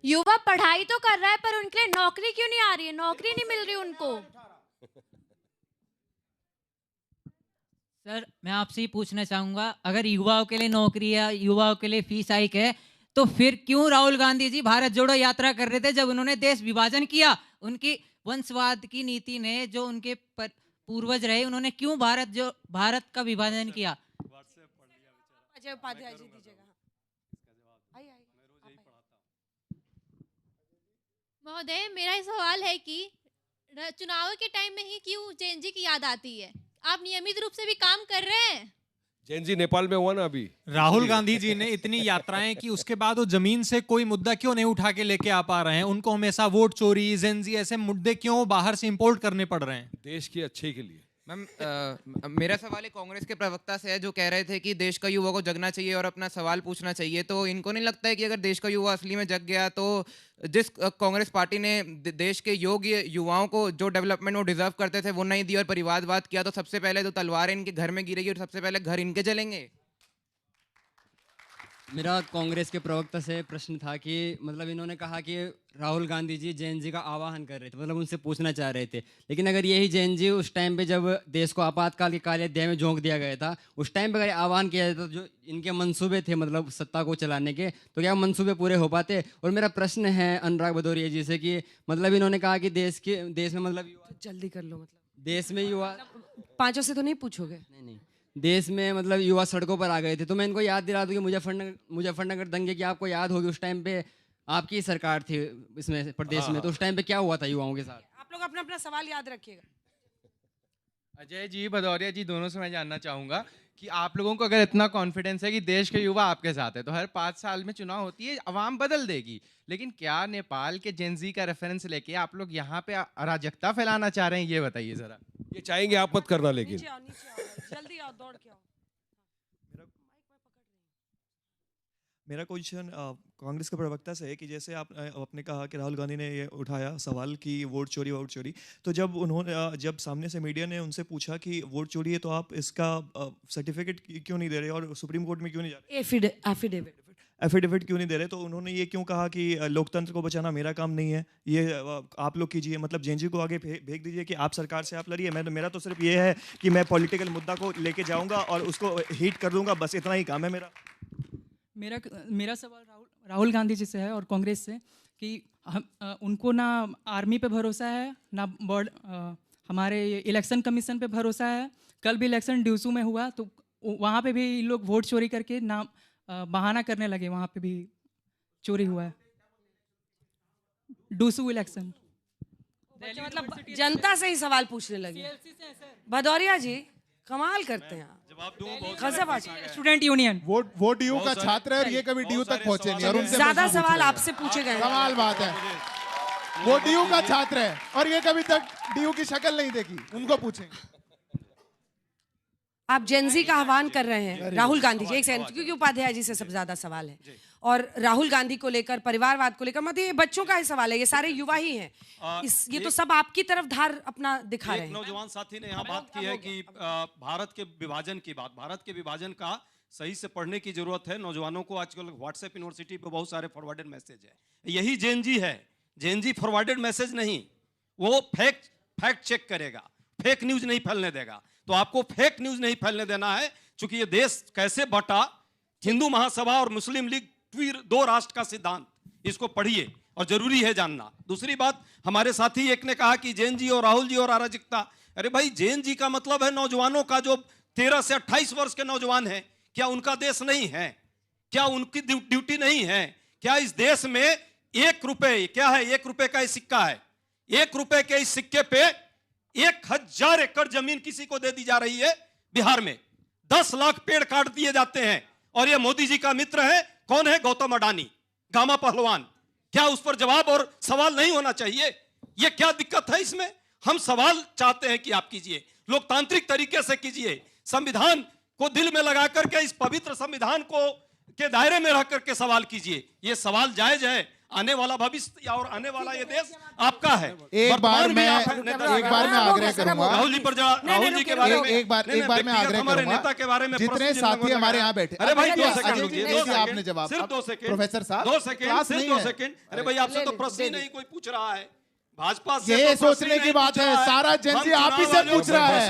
युवा पढ़ाई तो कर रहा है पर उनके लिए नौकरी क्यों नहीं आ रही है? नौकरी नहीं मिल रही उनको। सर मैं आपसे ही पूछना चाहूंगा, अगर युवाओं के लिए नौकरी है, युवाओं के लिए फीस हाइक है, तो फिर क्यों राहुल गांधी जी भारत जोड़ो यात्रा कर रहे थे जब उन्होंने देश विभाजन किया? उनकी वंशवाद की नीति ने, जो उनके पूर्वज रहे, उन्होंने क्यों भारत का विभाजन किया? अजय उपाध्याय जी दीजिएगा। महोदय, मेरा सवाल है कि चुनाव के टाइम में ही क्यों जेएनजी की याद आती है? आप नियमित रूप से भी काम कर रहे हैं। जेएनजी नेपाल में हुआ ना अभी। राहुल गांधी जी ने इतनी यात्राएं की, उसके बाद वो जमीन से कोई मुद्दा क्यों नहीं उठा के लेके आ पा रहे हैं? उनको हमेशा वोट चोरी, जेएनजी ऐसे मुद्दे क्यों बाहर से इंपोर्ट करने पड़ रहे हैं? देश के अच्छे के लिए। मैम, मेरा सवाल है कांग्रेस के प्रवक्ता से है, जो कह रहे थे कि देश का युवा को जगना चाहिए और अपना सवाल पूछना चाहिए। तो इनको नहीं लगता है कि अगर देश का युवा असली में जग गया तो जिस कांग्रेस पार्टी ने देश के योग्य युवाओं को जो डेवलपमेंट वो डिजर्व करते थे वो नहीं दी और परिवारवाद किया, तो सबसे पहले तो तलवार इनके घर में गिरेगी और सबसे पहले घर इनके जलेंगे? मेरा कांग्रेस के प्रवक्ता से प्रश्न था कि मतलब इन्होंने कहा कि राहुल गांधी जी जेएनजी का आह्वान कर रहे थे, मतलब उनसे पूछना चाह रहे थे। लेकिन अगर यही जेएनजी उस टाइम पे जब देश को आपातकाल के काले अध्याय में झोंक दिया गया था, उस टाइम पे अगर आह्वान किया जाता, तो जो इनके मंसूबे थे मतलब सत्ता को चलाने के, तो क्या मंसूबे पूरे हो पाते? और मेरा प्रश्न है अनुराग भदौरिया जी से कि मतलब इन्होंने कहा कि देश में मतलब जल्दी कर लो, मतलब देश में युवा पांचों से तो नहीं पूछोगे? नहीं, देश में मतलब युवा सड़कों पर आ गए थे। तो मैं इनको याद दिला दूं कि मुजफ्फरनगर दंगे की आपको याद होगी, उस टाइम पे आपकी सरकार थी इसमें प्रदेश में, तो उस टाइम पे क्या हुआ था युवाओं के साथ? आप लोग अपना अपना सवाल याद रखिएगा। अजय जी, भदौरिया जी, दोनों से मैं जानना चाहूंगा कि आप लोगों को अगर इतना कॉन्फिडेंस है कि देश के युवा आपके साथ है, तो हर 5 साल में चुनाव होती है, अवाम बदल देगी, लेकिन क्या नेपाल के जेनजी का रेफरेंस लेके आप लोग यहाँ पे अराजकता फैलाना चाह रहे हैं? ये बताइए जरा। ये चाहेंगे आप मत करना, लेकिन नीचे आओ, जल्दी आओ, दौड़ के आओ। मेरा क्वेश्चन कांग्रेस के प्रवक्ता से है कि जैसे आपने कहा कि राहुल गांधी ने ये उठाया सवाल कि वोट चोरी, तो जब सामने से मीडिया ने उनसे पूछा कि वोट चोरी है तो आप इसका सर्टिफिकेट क्यों नहीं दे रहे और सुप्रीम कोर्ट में क्यों नहीं जा रहे, एफिडेविट क्यों नहीं दे रहे, तो उन्होंने ये क्यों कहा कि लोकतंत्र को बचाना मेरा काम नहीं है, ये आप लोग कीजिए, मतलब जेएनजी को आगे भेज दीजिए कि आप सरकार से आप लड़िए। मेरा तो सिर्फ ये है कि मैं पॉलिटिकल मुद्दा को लेके जाऊंगा और उसको हीट कर दूंगा, बस इतना ही काम है मेरा। मेरा सवाल राहुल गांधी जी से है और कांग्रेस से कि उनको ना आर्मी पे भरोसा है, ना हमारे इलेक्शन कमीशन पे भरोसा है। कल भी इलेक्शन ड्यूसू में हुआ तो वहाँ पे भी लोग वोट चोरी करके ना बहाना करने लगे, वहाँ पे भी चोरी हुआ है डूसू इलेक्शन। मतलब जनता से ही सवाल पूछने लगे। भदौरिया जी कमाल करते हैं, स्टूडेंट यूनियन वो डीयू का छात्र है और ये कभी डीयू तक पहुंचे नहीं और उनसे ज्यादा सवाल आपसे पूछे गए। कमाल बात है, वो डीयू का छात्र है और ये कभी तक डीयू की शक्ल नहीं देखी, उनको पूछेंगे। आप जेनजी का आह्वान कर रहे हैं राहुल गांधी जी, एक सेकंड, क्योंकि उपाध्याय जी से सबसे ज्यादा सवाल है और राहुल गांधी को लेकर, परिवारवाद को लेकर, मतलब ये बच्चों का ही सवाल है, ये सारे युवा ही हैं। ये तो सब आपकी तरफ धार अपना दिखा रहे हैं। नौजवान साथी ने यहाँ बात की है कि भारत के विभाजन की बात, भारत के विभाजन का सही से पढ़ने की जरूरत है। नौजवानों को आजकल व्हाट्सएप यूनिवर्सिटी पे बहुत सारे फॉरवर्डेड मैसेज है, यही जेएनजी है। जेएनजी फॉरवर्डेड मैसेज नहीं, वो फैक्ट चेक करेगा, फेक न्यूज नहीं फैलने देगा। तो आपको फेक न्यूज नहीं फैलने देना है, क्योंकि ये देश कैसे बटा, हिंदू महासभा और मुस्लिम लीग, 2 राष्ट्र का सिद्धांत, इसको पढ़िए और जरूरी है जानना। दूसरी बात, हमारे साथी एक ने कहा कि जेएनजी और राहुल जी और अराजकता। अरे भाई, जेएनजी का मतलब है नौजवानों का, जो 13 से 28 वर्ष के नौजवान हैं। क्या उनका देश नहीं है? क्या उनकी ड्यूटी नहीं है? क्या इस देश में 1 रुपए, क्या है 1 रुपए का सिक्का है, 1 रुपए के इस सिक्के पे 1000 एकड़ जमीन किसी को दे दी जा रही है। बिहार में 10 लाख पेड़ काट दिए जाते हैं और ये मोदी जी का मित्र है। कौन है? गौतम अडानी, गामा पहलवान। क्या उस पर जवाब और सवाल नहीं होना चाहिए? ये क्या दिक्कत है इसमें? हम सवाल चाहते हैं कि आप कीजिए, लोकतांत्रिक तरीके से कीजिए, संविधान को दिल में लगा करके, इस पवित्र संविधान को के दायरे में रह करके सवाल कीजिए। ये सवाल जायज है। आने वाला भविष्य और आने वाला ये देश आपका है। एक बार मैं आग्रह करूंगा राहुल जी पर राहुल जी के बारे में एक बार मैं आग्रह हमारे करूंगा नेता के बारे में जितने साथी हमारे यहाँ बैठे। अरे भाई 2 सेकंड रुकिए, आपने जवाब सिर्फ 2 सेकंड प्रोफेसर साहब 2 सेकंड सिर्फ 2 सेकंड। अरे भाई आपसे तो प्रश्न ही नहीं कोई पूछ रहा है। भाजपा से ये सोचने की बात है, सारा जनजी आप ही से पूछ रहा है,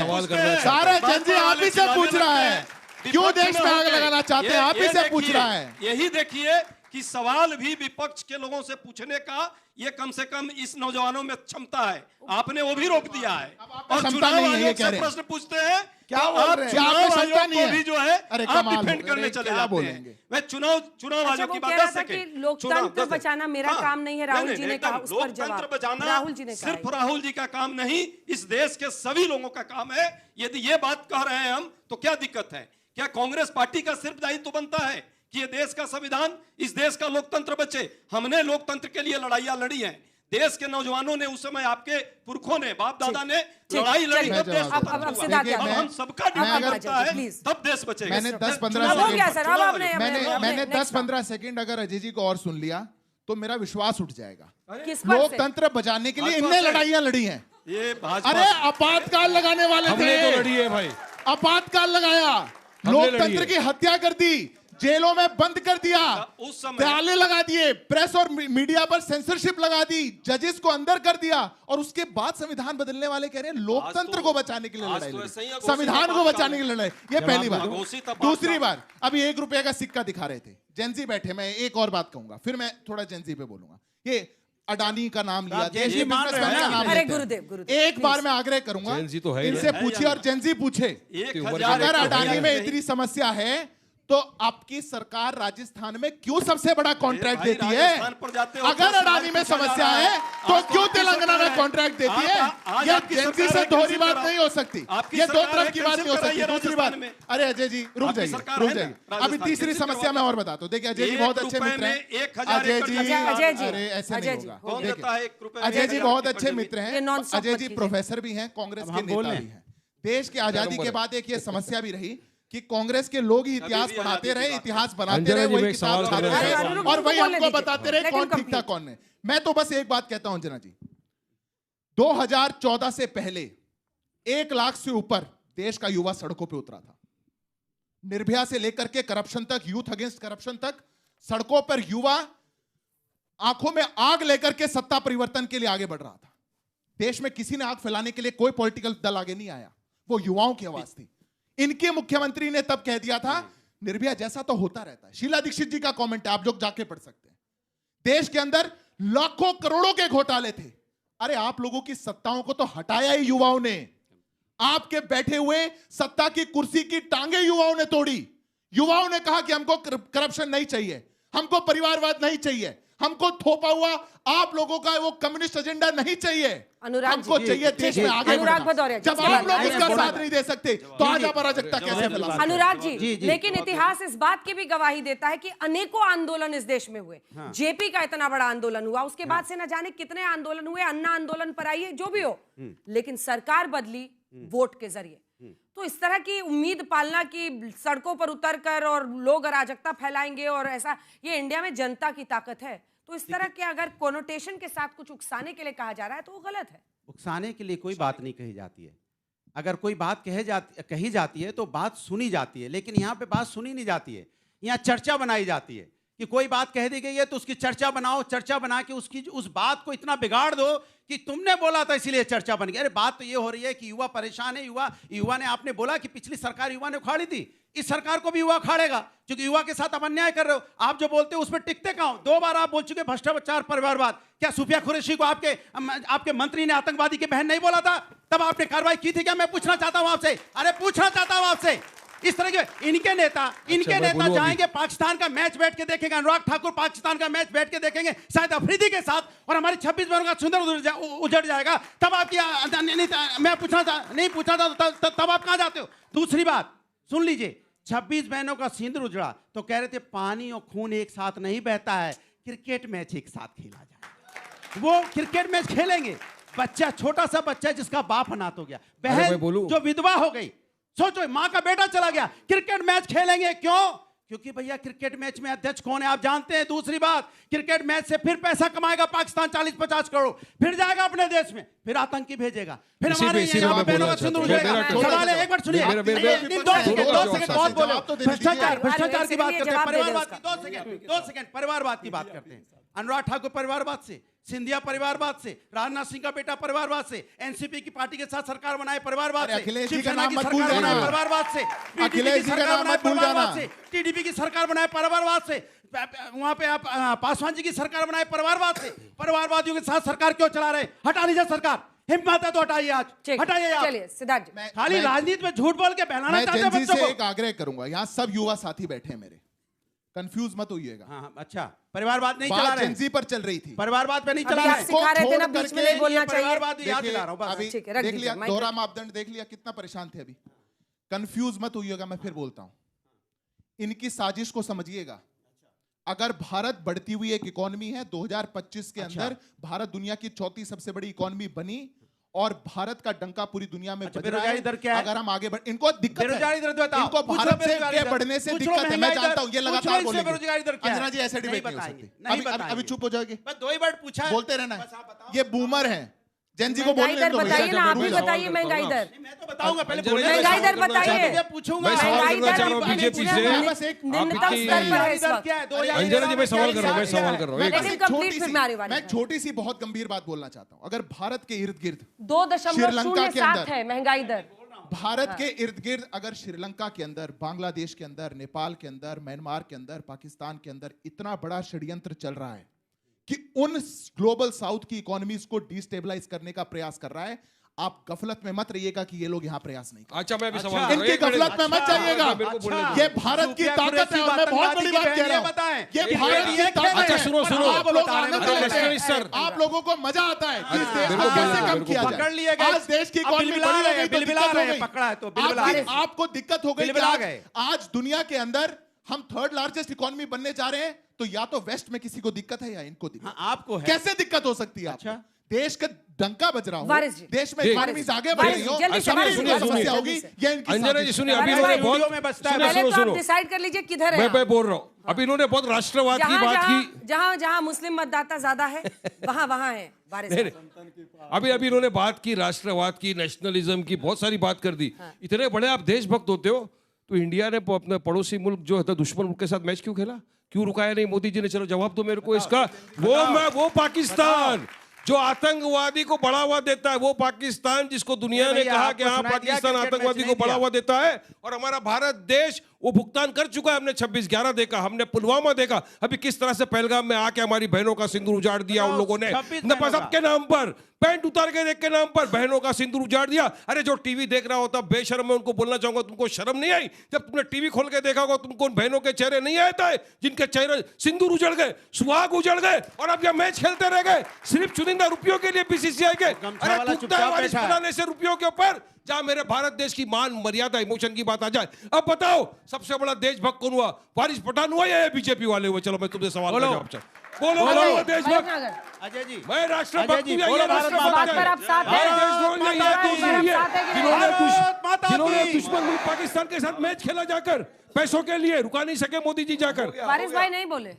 सारा जनजी आप ही से पूछ रहा है, क्यों देश में आग लगाना चाहते हैं, आप ही से पूछ रहा है। यही देखिए कि सवाल भी विपक्ष के लोगों से पूछने का ये कम से कम इस नौजवानों में क्षमता है, आपने वो भी रोक दिया है। और चुनाव आयोग से प्रश्न पूछते हैं क्या आप चुनाव आयोग को भी जो है आप कमाल डिफेंड करने चले जाते हैं। मैं चुनाव आयोग की बात 10 सेकंड। लोकतंत्र बचाना मेरा काम नहीं है, राहुल जी ने कहा, उस पर लोकतंत्र बचाना राहुल जी ने कहा सिर्फ राहुल जी का काम नहीं, इस देश के सभी लोगों का काम है। यदि ये बात कह रहे हैं हम तो क्या दिक्कत है? क्या कांग्रेस पार्टी का सिर्फ दायित्व बनता है कि ये देश का संविधान, इस देश का लोकतंत्र बचे? हमने लोकतंत्र के लिए लड़ाइयां लड़ी हैं। देश के नौजवानों ने उस समय, आपके पुरखों ने, बाप दादा ने लड़ाई लड़ी, तब देश स्वतंत्र हुआ। अब हम सबका ड्यूटी बनता है, तब देश बचेगा। मैंने 10-15 सेकंड अगर अजय जी को और सुन लिया तो मेरा विश्वास उठ जाएगा। लोकतंत्र बचाने के लिए इनने लड़ाइयां लड़ी हैं। ये अरे आपातकाल लगाने वाले थे, लड़ी है भाई, आपातकाल लगाया, लोकतंत्र की हत्या कर दी, जेलों में बंद कर दिया, ताले लगा दिए, प्रेस और मीडिया पर सेंसरशिप लगा दी, जजेस को अंदर कर दिया, और उसके बाद संविधान बदलने वाले कह रहे हैं लोकतंत्र को बचाने के लिए लड़ाई लड़ी, संविधान को बचाने के लिए लड़ाई। ये पहली बात। दूसरी बार, अभी 1 रुपए का सिक्का दिखा रहे थे, जेनजी बैठे, मैं एक और बात कहूंगा, फिर मैं थोड़ा जेनजी पे बोलूंगा। ये अडानी का नाम लिया, एक बार मैं आग्रह करूंगा इनसे पूछिए और जेनजी पूछे, अगर अडानी में इतनी समस्या है तो आपकी सरकार राजस्थान में क्यों सबसे बड़ा कॉन्ट्रैक्ट देती है? अगर अडानी में समस्या है तो क्यों तेलंगाना में कॉन्ट्रैक्ट देती है? ये जेनजी से दोहरी बात नहीं हो सकती, ये दो तरफ की बात नहीं हो सकती। दूसरी बात, अरे अजय जी रुक जाइए। अभी तीसरी समस्या मैं और बताता हूँ। देखिए अजय जी बहुत अच्छे मित्र हैं, अजय जी, अरे ऐसे नहीं होगा। अजय जी बहुत अच्छे मित्र हैं, अजय जी प्रोफेसर भी हैं, कांग्रेस के नेता भी हैं। देश की आजादी के बाद एक ये समस्या भी रही कि कांग्रेस के लोग ही इतिहास पढ़ाते रहे, इतिहास बनाते रहे, वही किताब छापते रहे और वही हमको बताते रहे कौन ठीक था कौन नहीं। मैं तो बस एक बात कहता हूं अंजना जी, 2014 से पहले 1 लाख से ऊपर देश का युवा सड़कों पे उतरा था। निर्भया से लेकर के करप्शन तक, यूथ अगेंस्ट करप्शन तक, सड़कों पर युवा आंखों में आग लेकर के सत्ता परिवर्तन के लिए आगे बढ़ रहा था। देश में किसी ने आग फैलाने के लिए कोई पॉलिटिकल दल आगे नहीं आया, वो युवाओं की आवाज थी। इनके मुख्यमंत्री ने तब कह दिया था निर्भया जैसा तो होता रहता है। शीला दीक्षित जी का कमेंट है, आप लोग जाके पढ़ सकते हैं। देश के अंदर लाखों करोड़ों के घोटाले थे। अरे आप लोगों की सत्ताओं को तो हटाया ही युवाओं ने, आपके बैठे हुए सत्ता की कुर्सी की टांगे युवाओं ने तोड़ी। युवाओं ने कहा कि हमको करप्शन नहीं चाहिए, हमको परिवारवाद नहीं चाहिए, हमको थोपा हुआ आप लोगों का वो कम्युनिस्ट एजेंडा नहीं चाहिए, हमको चाहिए देश में आगे बढ़ना। जब आप लोग उसका साथ नहीं दे सकते तो आज आप अराजकता कैसे फैला? अनुराग जी, लेकिन इतिहास इस बात की भी गवाही देता है कि अनेकों आंदोलन इस देश में हुए। जेपी का इतना बड़ा आंदोलन हुआ, उसके बाद से न जाने कितने आंदोलन हुए, अन्ना आंदोलन पर आइए, जो भी हो, लेकिन सरकार बदली वोट के जरिए। तो इस तरह की उम्मीद पालना कि सड़कों पर उतरकर और लोग अराजकता फैलाएंगे और ऐसा, ये इंडिया में जनता की ताकत है। तो इस तरह के अगर कोनोटेशन के साथ कुछ उकसाने के लिए कहा जा रहा है तो वो गलत है। उकसाने के लिए कोई बात नहीं कही जाती है। अगर कोई बात कही जाती है तो बात सुनी जाती है, लेकिन यहाँ पे बात सुनी नहीं जाती है, यहाँ चर्चा बनाई जाती है कि कोई बात कह दी गई है तो उसकी चर्चा बनाओ, चर्चा बना के उसकी उस बात को इतना बिगाड़ दो कि तुमने बोला था इसीलिए चर्चा बन गई। अरे बात तो ये हो रही है कि युवा परेशान है, युवा ने, आपने बोला कि पिछली सरकार युवा ने उखाड़ी थी, इस सरकार को भी युवा उखाड़ेगा, क्योंकि युवा के साथ आप अन्याय कर रहे हो। आप जो बोलते हो उसमें टिकते कहां हो? 2 बार आप बोल चुके भ्रष्टाचार, परिवारवाद। क्या सुफिया कुरैशी को आपके मंत्री ने आतंकवादी की बहन नहीं बोला था? तब आपने कार्रवाई की थी क्या? मैं पूछना चाहता हूं आपसे, अरे पूछना चाहता हूं आपसे। इस तरह के इनके नेता जाएंगे पाकिस्तान का मैच बैठ के देखेंगे, अनुराग ठाकुर पाकिस्तान का मैच बैठ के देखेंगे शायद अफरीदी के साथ, और हमारी 26 बहनों का सुंदर उजड़ जाएगा। तब आपकी मैं नहीं पूछना था तब आप कहां जाते हो? दूसरी बात सुन लीजिए, 26 बहनों का सिंदूर उजड़ा तो कह रहे थे पानी और खून एक साथ नहीं बहता है, क्रिकेट मैच एक साथ खेला जाए। वो क्रिकेट मैच खेलेंगे, बच्चा, छोटा सा बच्चा जिसका बाप अनाथ हो गया, बहन जो विधवा हो गई, सोचो मां का बेटा चला गया, क्रिकेट मैच खेलेंगे। क्यों? क्योंकि भैया क्रिकेट मैच में अध्यक्ष कौन है आप जानते हैं। दूसरी बात, क्रिकेट मैच से फिर पैसा कमाएगा पाकिस्तान 40-50 करोड़, फिर जाएगा अपने देश में, फिर आतंकी भेजेगा, फिर हमारे यहाँ बहनों का सिंदूर उजड़ेगा। सवाल है, एक मिनट सुनिए, 2 सेकंड बहुत बोले, भ्रष्टाचार की बात करते हैं, परिवारवाद की 2 सेकंड परिवारवाद की बात करते हैं। अनुराग ठाकुर परिवारवाद से, सिंधिया परिवारवाद से, राजनाथ सिंह का बेटा परिवारवाद से, एनसीपी की पार्टी के साथ सरकार बनाए परिवारवाद से, शिवसेना की सरकार बनाए परिवारवाद से, अखिलेश जी का नाम मत भूल जाना, टीडीपी की सरकार बनाए परिवारवाद से, वहां पे आप पासवान जी की सरकार बनाए परिवारवाद से। परिवारवादियों के साथ सरकार क्यों चला रहे? हटा लीजिए सरकार, हिम्मत है तो हटाइए, आज हटाइए आप। चलिए सिद्धार्थ, खाली राजनीति में झूठ बोल के बहलाना चाहते हैं बच्चों को। एक आग्रह करूंगा, यहाँ सब युवा साथी बैठे हैं मेरे, कंफ्यूज मत होइएगा। हाँ, अच्छा, परिवारवाद नहीं चला रहे, जेंजी पर चल रही थी, परिवारवाद पे नहीं चला रहे, सिखा रहे थे ना बीच में नहीं बोलना चाहिए। परिवारवाद याद दिला रहा हूं बस। अभी देख लिया, दोहरा मापदंड देख लिया, कितना परेशान थे। अभी कंफ्यूज मत होइएगा, मैं फिर बोलता हूं, इनकी साजिश को समझिएगा। अगर भारत बढ़ती हुई एक इकोनॉमी है, 2025 के अंदर भारत दुनिया की 4थी सबसे बड़ी इकोनॉमी बनी और भारत का डंका पूरी दुनिया में बज रहा है। अगर हम आगे बढ़, इनको दिक्कत है, इनको भारत से बढ़ने से दिक्कत है, मैं जानता हूं, ये लगातार बोलेंगे। अंजना जी ऐसे डिबेट नहीं हो सकती, अभी चुप हो जाओगे, 2 ही वर्ड पूछा, बोलते रहना है। ये बूमर है, जेंजी को बोलने दो। बताइए ना, आप ही बताइए महंगाई दर। मैं तो बताऊंगा, पहले महंगाई दर बताइए, पूछूंगा। बीजेपी से अंजना जी, मैं सवाल कर रहा हूँ, मैं छोटी सी बहुत गंभीर बात बोलना चाहता हूँ। अगर भारत के इर्द गिर्द 2.07 है महंगाई दर, भारत के इर्द गिर्द अगर श्रीलंका के अंदर, बांग्लादेश के अंदर, नेपाल के अंदर, म्यांमार के अंदर, पाकिस्तान के अंदर इतना बड़ा षड्यंत्र चल रहा है कि उन ग्लोबल साउथ की इकोनॉमीज को डिस्टेबलाइज करने का प्रयास कर रहा है, आप गफलत में मत रहिएगा कि ये लोग यहाँ प्रयास नहीं कर। अच्छा, मैं भी सवाल इनकी गफलत में मत जाइएगा। ये भारत की ताकत है, और मैं बहुत बड़ी बात कह रहा हूँ, ये भारत की ताकत है। सुनो, आप लोग आनंद लेते हैं, आप लोगों को मजा आता है कि इस देश को कैसे कम किया जाए। आज देश की इकोनॉमी बड़ी हो गई तो दिक्कत हो गई, आपको दिक्कत हो गई। आज दुनिया के अंदर हम 3rd लार्जेस्ट इकोनॉमी बनने जा रहे हैं, तो या तो वेस्ट में किसी को दिक्कत है या इनको दिक्कत। आपको है, कैसे दिक्कत हो सकती है? अच्छा, देश का डंका बज रहा हो, देश में इकोनॉमी आगे बढ़ रही हो, समस्या होगी। ये अंजना जी सुनिए, अभी इन्होंने बहुत डिसाइड कर लीजिए किधर है। मैं बोल रहा हूँ, अभी इन्होंने बहुत राष्ट्रवाद की बात की, जहाँ मुस्लिम मतदाता ज्यादा है वहाँ है बारिश। अभी इन्होंने बात की राष्ट्रवाद की, नेशनलिज्म की, बहुत सारी बात कर दी। इतने बड़े आप देशभक्त होते हो, तो इंडिया ने अपने पड़ोसी मुल्क जो है दुश्मन मुल्क के साथ मैच क्यों खेला? क्यों रुकाया नहीं मोदी जी ने? चलो जवाब दो मेरे को इसका। वो पाकिस्तान जो आतंकवादी को बढ़ावा देता है, वो पाकिस्तान जिसको दुनिया ने कहा कि हाँ पाकिस्तान आतंकवादी को बढ़ावा देता है, और हमारा भारत देश वो भुगतान कर चुका है। हमने 26/11 देखा, हमने पुलवामा देखा, अभी किस तरह से पहलगाम में आके हमारी बहनों का सिंदूर उजाड़ दिया उन लोगों ने, नफसत के नाम पर, पैंट उतार के देख के नाम पर बहनों का सिंदूर उजाड़ दिया। अरे जो टीवी देख रहा होता बेशर्म, मैं उनको बोलना चाहूंगा, तुमको शर्म नहीं आई? जब तुमने टीवी खोल के देखा होगा, तुमको उन बहनों के चेहरे नहीं आए थे जिनके चेहरे सिंदूर उजड़ गए, सुहाग उजड़ गए, और अब यह मैच खेलते रह गए सिर्फ चुनिंदा रुपयों के लिए बीसीसीआई के। अरे बनाने से रुपयों के ऊपर, जहां मेरे भारत देश की मान मर्यादा इमोशन की बात आ जाए। अब बताओ सबसे बड़ा देशभक्त कौन हुआ? वारिस पठान हुआ या बीजेपी वाले हुए? चलो मैं तुमसे सवाल का जवाब चाहता हूं। बोलो देशभक्त। अजय जी, मैं राष्ट्रभक्त हूं, जिन्होंने दुश्मन मुल्क पाकिस्तान के साथ मैच खेला जाकर, पैसों के लिए रुका नहीं सके मोदी जी जाकर। वारिस भाई नहीं बोले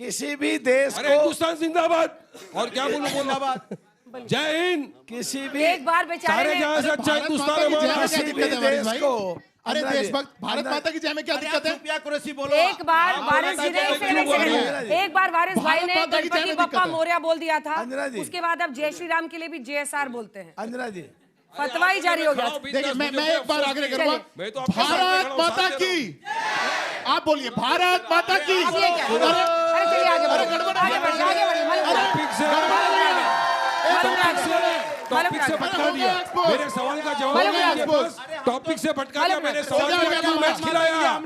किसी भी देश को। हिंदुस्तान जिंदाबाद। और क्या बोलो? जिंदाबाद, जय हिंद। किसी भी एक बार बेचारे जहां से अच्छा हिंदुस्तान हमारा। किसी भी देश को। अरे देशभक्त, भारत माता की जय में क्या दिक्कत है? एक बार वारिस जी ने, एक बार वारिस भाई ने गणपति बप्पा मोरया बोल दिया था, उसके बाद अब जय श्री राम के लिए भी JSR बोलते हैं। अंजना जी, फतवा ही जारी हो गया। देखिए मैं एक बार आग्रह करूंगा, भारत माता की, आप बोलिए भारत माता की। अरे चलिए आगे बढ़िए, टॉपिक से भटका दिया मेरे सवाल का जवाब। टॉपिक से भटका दिया मेरे सवाल का। क्यों मैच खिलाया?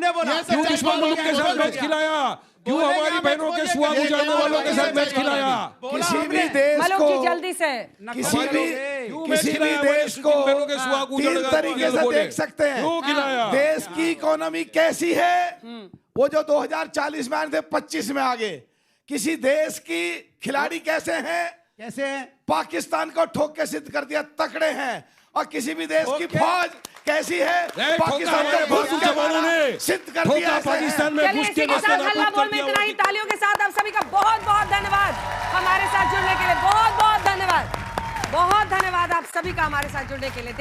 क्यों दुश्मन मुल्क के साथ मैच खिलाया? क्यों हमारी बहनों के सुहाग उजाड़ने वालों के साथ मैच खिलाया? किसी भी देश को जल्दी से किसी भी देश को 3 तरीके से देख सकते हैं। देश की इकोनॉमी कैसी है, वो जो 2040 में आए थे 25 में आ गए। किसी देश की खिलाड़ी कैसे हैं, कैसे हैं? पाकिस्तान को ठोक के सिद्ध कर दिया, तकड़े हैं। और किसी भी देश की फौज कैसी है पाकिस्तान में सिद्ध कर दिया। पाकिस्तान में चलिए इसी के साथ हल्ला बोल में इतना ही। तालियों के साथ आप सभी का बहुत बहुत धन्यवाद हमारे साथ जुड़ने के लिए। बहुत बहुत धन्यवाद, बहुत धन्यवाद आप सभी का हमारे साथ जुड़ने के लिए।